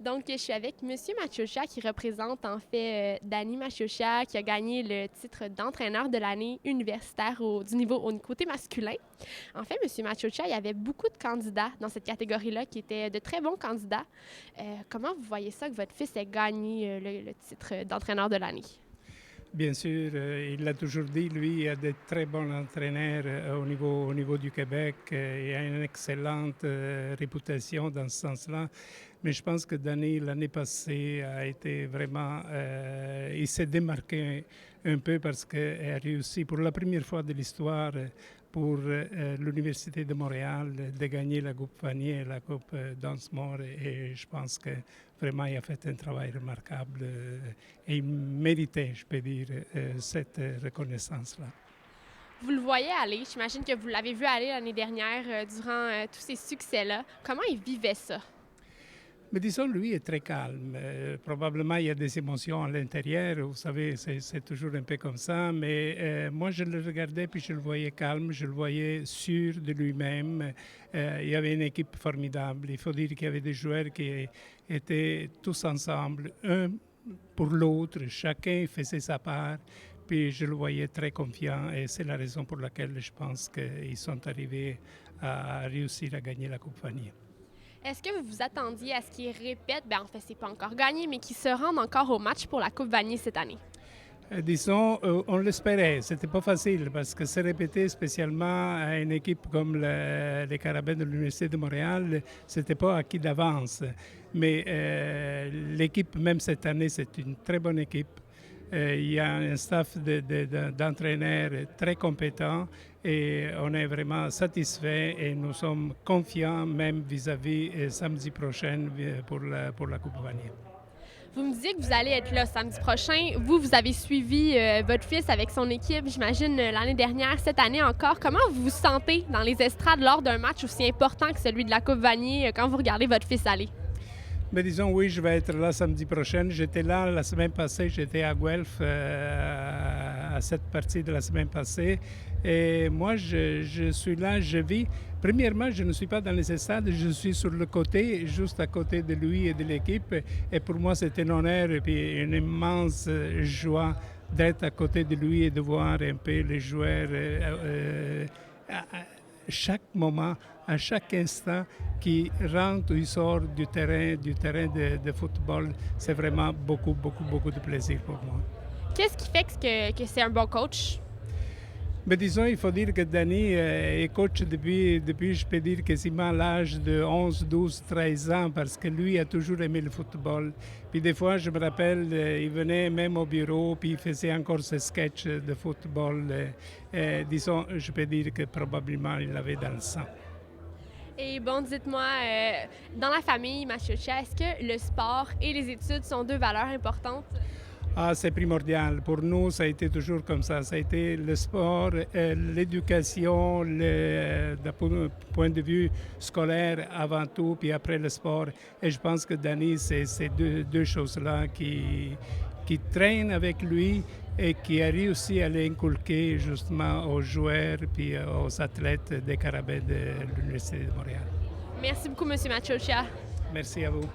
Donc, je suis avec Monsieur Machocha qui représente en fait Danny Machocha qui a gagné le titre d'entraîneur de l'année universitaire du niveau au côté masculin. En fait, Monsieur Machocha, il y avait beaucoup de candidats dans cette catégorie-là qui étaient de très bons candidats. Comment vous voyez ça que votre fils ait gagné le titre d'entraîneur de l'année? Bien sûr, il l'a toujours dit, lui, il a de très bons entraîneurs au niveau du Québec. Il a une excellente réputation dans ce sens-là. Mais je pense que Danny, l'année passée, a été vraiment... il s'est démarqué un peu parce qu'il a réussi pour la première fois de l'histoire pour l'Université de Montréal de gagner la Coupe Vanier et la Coupe Dunsmore. Et je pense que vraiment, il a fait un travail remarquable et il méritait, je peux dire, cette reconnaissance-là. Vous le voyez aller, j'imagine que vous l'avez vu aller l'année dernière durant tous ces succès-là. Comment il vivait ça? Mais disons, lui est très calme. Probablement, il y a des émotions à l'intérieur. Vous savez, c'est toujours un peu comme ça. Mais moi, je le regardais puis je le voyais calme, je le voyais sûr de lui-même. Il y avait une équipe formidable. Il faut dire qu'il y avait des joueurs qui étaient tous ensemble, un pour l'autre. Chacun faisait sa part. Puis je le voyais très confiant et c'est la raison pour laquelle je pense qu'ils sont arrivés à réussir à gagner la Coupe Vanier. Est-ce que vous vous attendiez à ce qu'il répète, en fait, c'est pas encore gagné, mais qu'il se rende encore au match pour la Coupe Vanier cette année? Disons, on l'espérait. C'était pas facile parce que se répéter spécialement à une équipe comme les Carabins de l'Université de Montréal, c'était pas acquis d'avance. Mais l'équipe, même cette année, c'est une très bonne équipe. Il y a un staff d'entraîneurs très compétent et on est vraiment satisfait et nous sommes confiants même vis-à-vis samedi prochain pour la Coupe Vanier. Vous me disiez que vous allez être là samedi prochain. Vous avez suivi votre fils avec son équipe, j'imagine, l'année dernière, cette année encore. Comment vous vous sentez dans les estrades lors d'un match aussi important que celui de la Coupe Vanier quand vous regardez votre fils aller? Mais disons, oui, je vais être là samedi prochain. J'étais là la semaine passée, j'étais à Guelph à cette partie de la semaine passée. Et moi, je suis là, je vis. Premièrement, je ne suis pas dans les stades, je suis sur le côté, juste à côté de lui et de l'équipe. Et pour moi, c'est un honneur et puis une immense joie d'être à côté de lui et de voir un peu les joueurs chaque moment, à chaque instant qui rentre ou il sort du terrain de football, c'est vraiment beaucoup de plaisir pour moi. Qu'est-ce qui fait que c'est un bon coach? Mais disons, il faut dire que Danny est coach depuis, je peux dire, quasiment l'âge de 11, 12, 13 ans, parce que lui a toujours aimé le football. Puis des fois, je me rappelle, il venait même au bureau, puis il faisait encore ses sketchs de football. Disons, je peux dire que probablement il l'avait dans le sang. Et bon, dites-moi, dans la famille Machocha, est-ce que le sport et les études sont deux valeurs importantes? Ah, c'est primordial. Pour nous, ça a été toujours comme ça. Ça a été le sport, l'éducation, d'un point de vue scolaire avant tout, puis après le sport. Et je pense que Danny, c'est ces deux choses-là qui traînent avec lui et qui a réussi à les inculquer justement aux joueurs puis aux athlètes des Carabins de l'Université de Montréal. Merci beaucoup, M. Machocha. Merci à vous.